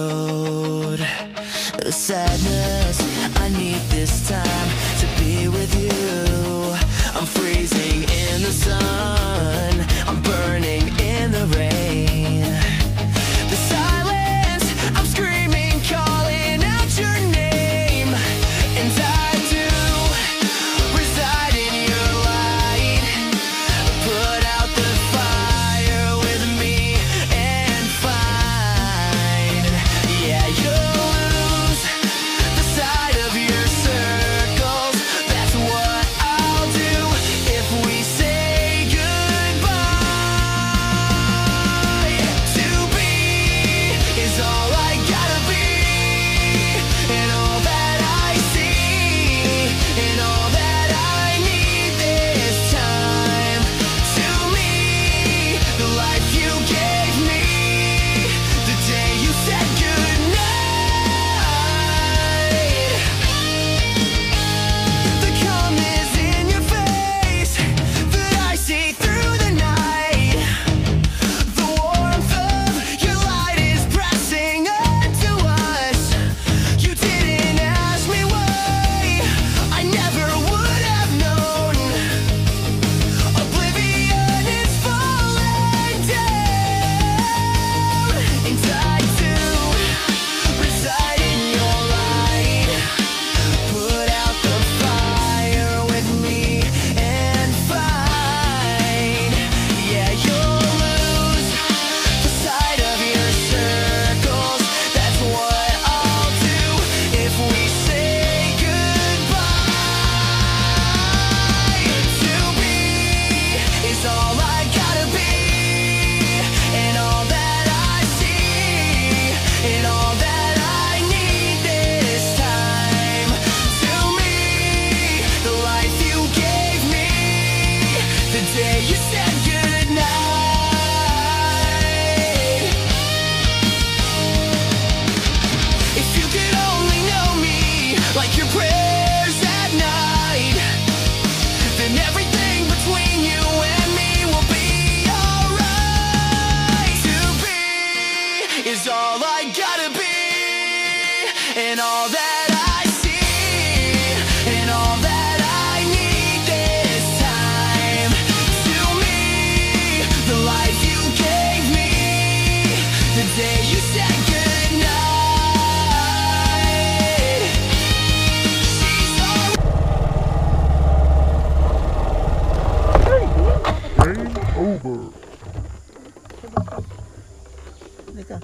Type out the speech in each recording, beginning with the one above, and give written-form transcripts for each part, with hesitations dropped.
road. The sadness, I need this time to be with you. I'm freezing in the sun, I'm burning in the rain. The silence, I'm screaming, calling out your name. And I do reside in your light. Put out the fire with me and find. Yeah, you'll lose the sight of your circles. That's what I'll do if we say goodbye. To be is all I gotta be, and all that I see, and all that I need this time. To me, the life you gave me, the day you said goodnight. The calm is in your face that I see through the night. The warmth of your light is pressing onto us. You didn't ask me why, I never would have known. Oblivion is falling down, and I do reside in your light. Put out the fire with me and find. Yeah, you'll lose the sight of your circles. That's what I'll do if we say goodbye. To be is all I gotta be, and all that I see, and all that I need this time. To me, the life you gave me, the day you said goodnight. If you could only know me like your prayers at night, then everything between you and me will be alright. To be is all I gotta be, and all that I see, and all that I need this time. To me, the life you gave me, the day you said goodnight. She's all Game over. Teka.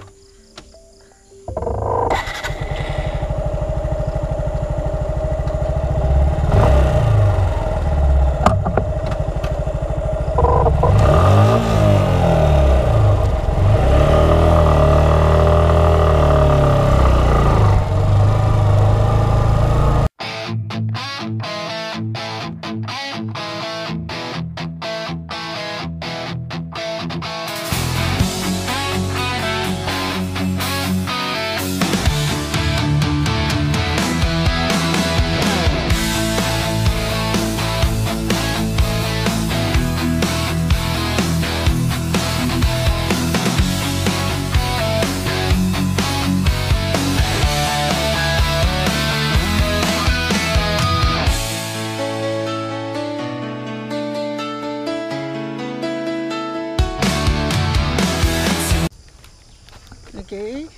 Okay,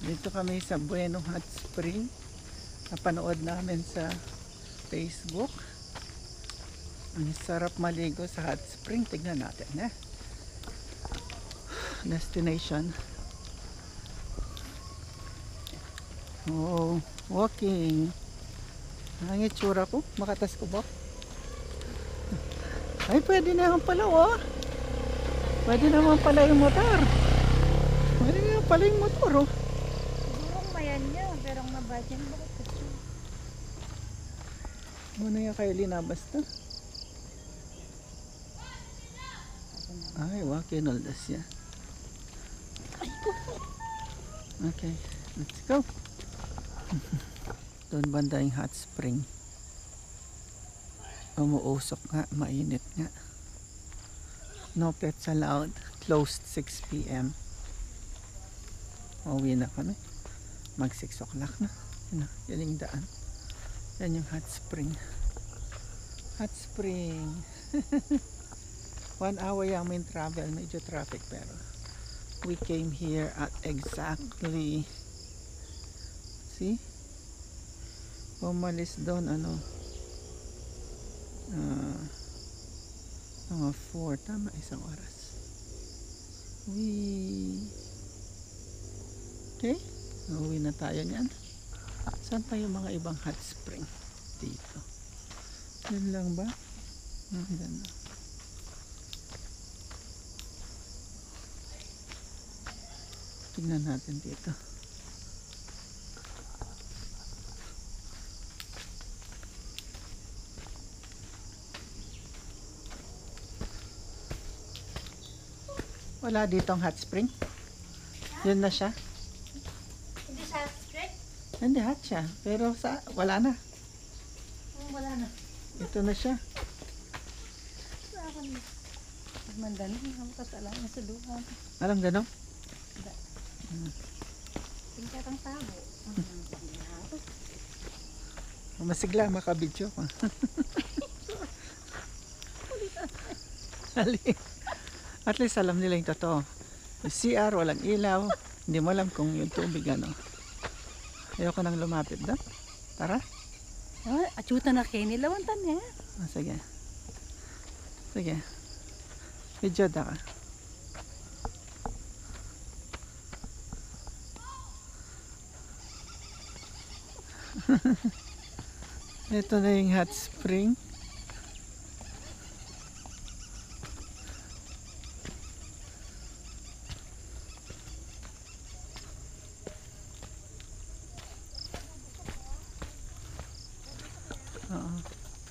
dito kami sa Bueno Hot Spring. Napanood namin sa Facebook. Ang sarap maligo sa hot spring. Tignan natin, destination. Oh, walking. Ang itsura ko, makatas ko ba? Ay, pwede na yung pala, oh. Pwede naman pala yung motor. Pwede naman pala yung motor, oh. Sigurong mayan niya, pero ang nabadyan bakit kasi? Muna yung kayo linabas to. Ay, walking all this, yeah. Okay, let's go. Doon banda yung hot spring. Umuusok nga, mainit nga. No pets allowed. Closed 6 PM. Uwi na kami. mag 6 o'clock na. Yan yung daan. Yan yung hot spring. Hot spring. 1 hour yung main travel. Medyo traffic pero we came here at exactly, see? Umalis doon mga 4, tama, isang oras. Okay, uwi na tayo niyan. Saan pa yung mga ibang hot spring? Dito. Yun lang ba? Yan. Tingnan natin dito. Wala ditong hot spring. Yun na siya. Hindi siya straight? Hindi hot siya. Pero wala na. Wala na. Ito na siya. Wala ka na. Mandali, ang kasala na sa luha. Alam ganon? Tingkat ang tabo. Masigla makabidyo pa. At least alam nila yung totoo. Yung CR, walang ilaw. Hindi mo alam kung yung tubig Ayoko nang lumapit doon. Tara. Achuta na kayo nilawantan niya. Sige. Sige. Video da ka. Ito na yung hot spring.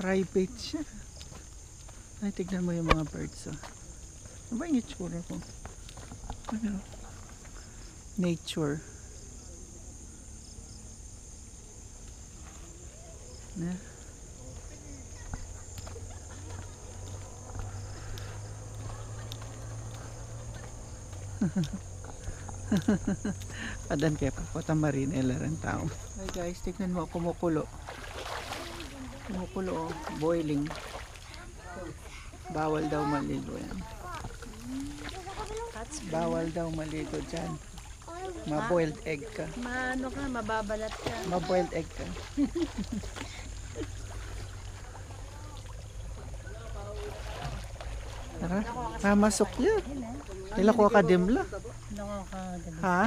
Private siya. Ay, tignan mo yung mga birds. Ano ba yung itsura ko? Nature. Na. Padan kaya Papota Marinela rin tao. Ay guys, tignan mo, kumukulo. Kumukulo, boiling. Bawal daw maligo yan. Bawal daw maligo dyan. Ma-boiled egg ka. Mababalat ka. Ma-boiled egg ka. Tara, mamasok yan. Nila ko kadimla. Ha?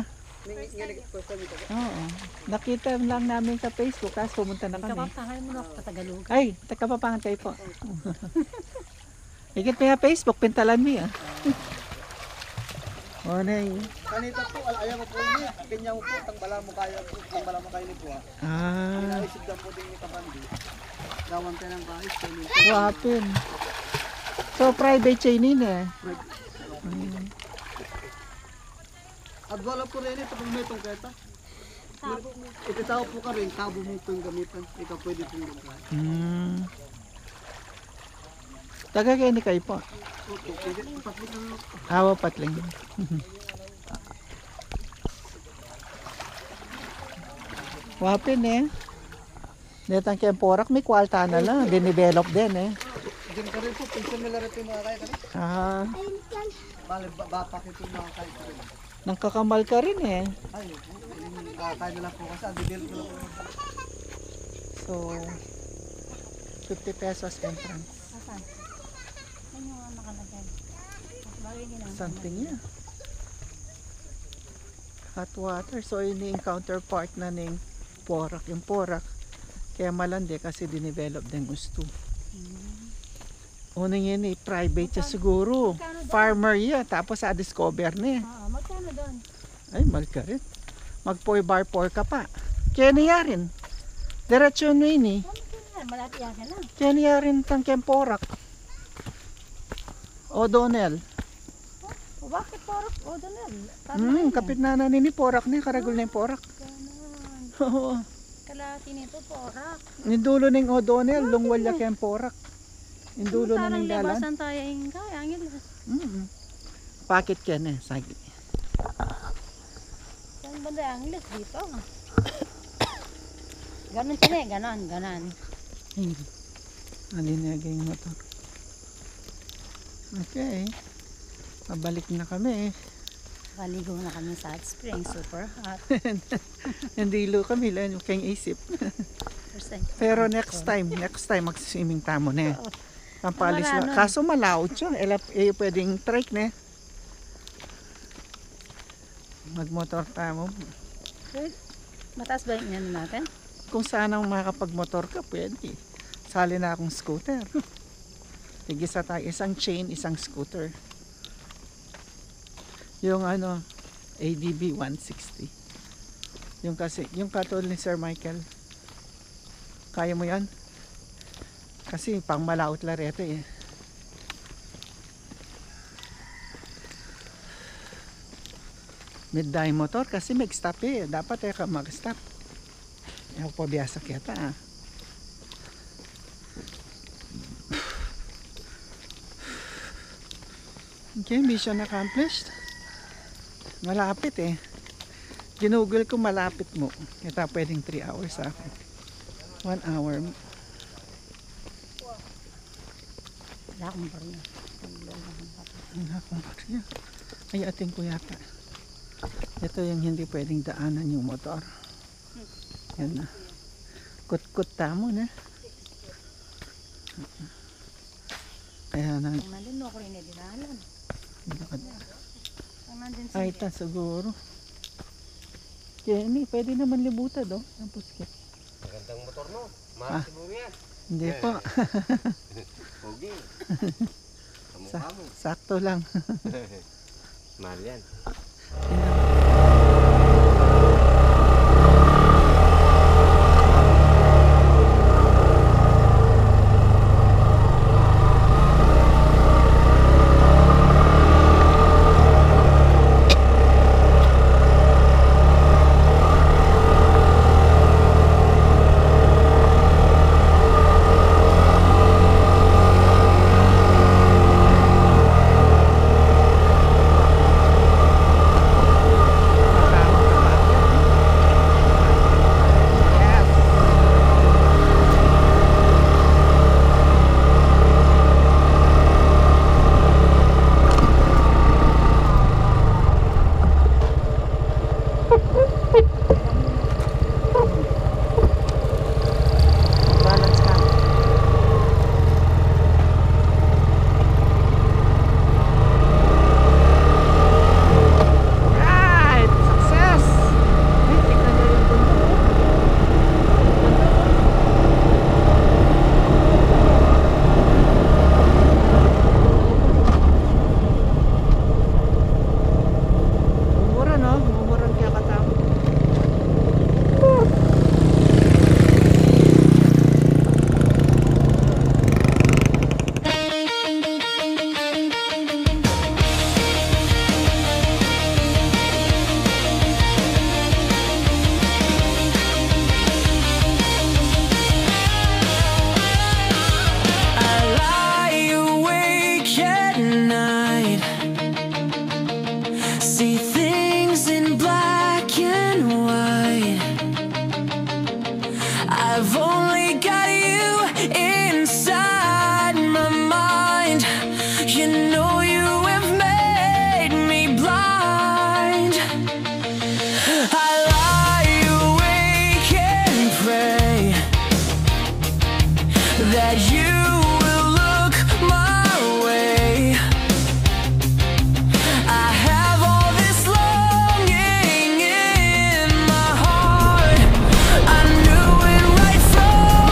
Oo. Nakita lang namin sa Facebook, tapos pumunta na kami. Kapapangan mo na Tagalog. Ay, Kapapangan kayo po. Higit pa Facebook, pintalan mo yan. O na yun. Kanita po, ayaw mo po niya. Kanya mo po, tangbala mo kayo ni po. Naisip daw po din ni Kabandi. Gawan ka ng kahit. Wapin. So, private chainin eh. At wala po rin ito kung may itong keta. Itataw po ka rin, tabo mo itong gamitan. Ikaw pwede itong gamitan. Taga kayo ni kayo po. Opo, pwede. Patlit na lang. Awa patling. Wapin eh. Dito ang Kemporak, may kwalta na lang. Dinivelop din eh. Diyan ka rin po, similar ito yung mga kaya ka rin. Bale, batak ito yung mga kaya ka rin. Nangkakamal ka rin eh. Ay, kaya na lang po kasi, adidil ko lang po. So, 50 pesos entrance. Asan? Ano nga nakalagay? Bagay din ang Something yan. Hot water. So, ini yung counterpart na ng Porac. Yung Porac, kaya malandi kasi dinevelop din gusto. Unang yan eh, private siya siguro. Farmer yan. Tapos discover niya. Oo, magkano doon? Ay, mahal ka rin. Mag 4 bar 4 ka pa. Kaya niya rin. Diretso nyo yun eh. Malati yan na. Kaya niya rin tang Kemporak. O'Donnell. O bakit Porac? O doon Kapit na ni Porac na karagol na yung Porac. Oo. Kalati nito Porac. Yung dulo ng O'Donnell, lungwalya kayang Porac. Yung dulo na ng dalan. Libasan tayo yung kaya. Ang ilas. Pakit yan eh, sagi. Saan banda ang English dito. Ganon sila eh, ganon. Nalinagay yung motor. Okay. Pabalik na kami. Kaligo na kami sa hot spring, super hot. Nandilo kami lang yung kayong isip. First time. Pero next time mag-swimming tamo na. Pampalis lang. Marano. Kaso malaot siya. Pwedeng trike na. Magmotor tamo. Mataas ba yung yan natin? Kung saan ang makapagmotor ka, pwede. Sali na akong scooter. Tigisa tayo. Isang chain, isang scooter. Yung ADB 160. Yung katulad ni Sir Michael. Kaya mo yan? Kasi pang malaot larete eh. Midday motor kasi mag-stop eh. Dapat ka mag-stop. Ako po biyasa kita ah. Okay, mission accomplished. Malapit eh. Ginugol ko malapit mo. Kita pwedeng 3 hours sa akin. 1 hour. Wala akong barya. Ang akong barya. Ay, ating ko yata. Ito yung hindi pwedeng daanan yung motor. Yan na. Kut-kut tamo na. Kaya na. Kung nandun mo ako rin dinaanan. Kung nandun Ay, sila. siguro. Jenny, pwede naman libutan do. Ang puskit. Magandang motor mo. Mahal siguro yan. Hindi po. Pogi. Kamukha mo. Sakto lang. Mahal yan. Balance ka. Right! Success! Ay, tignan nyo yung bundok. Mumura no? Mumurang kaya katao. I lie awake at night, see things in black and white. I've only got you inside my mind. You know you have made me blind. I lie awake and pray that you will look my way. I have all this longing in my heart. I knew it right from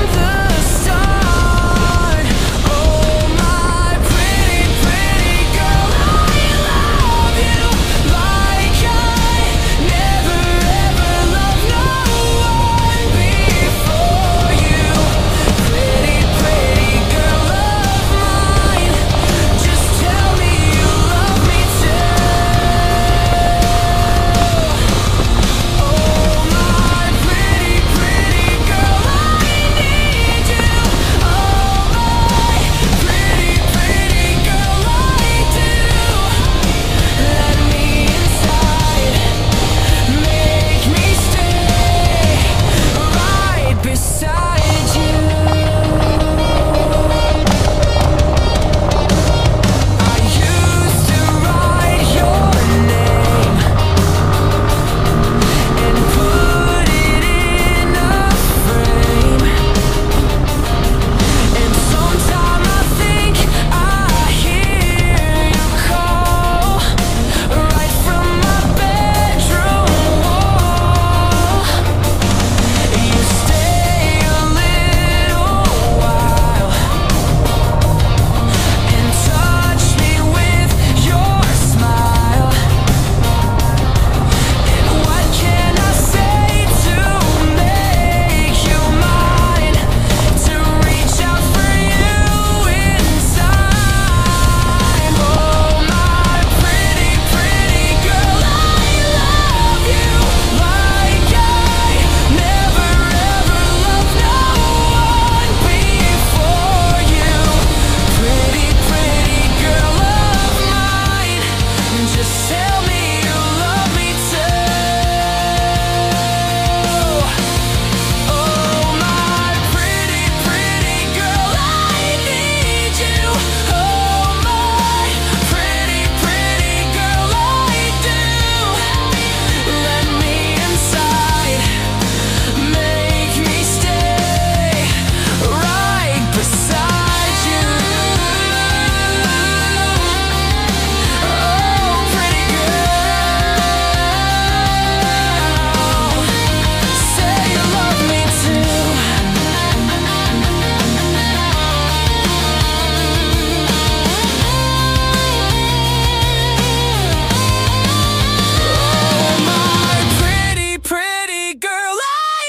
girl, I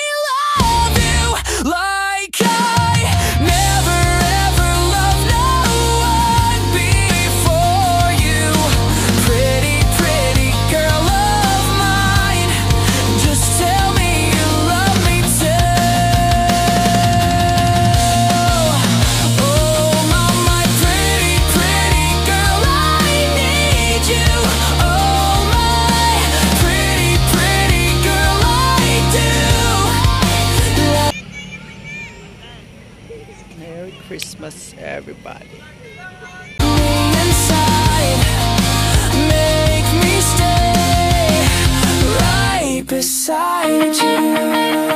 love you like I never ever loved no one before you. Pretty, pretty girl of mine, just tell me you love me too. Oh, my pretty, pretty girl, I need you. Oh, my pretty, pretty girl, I do. Merry Christmas, everybody. Inside, make me stay right beside you.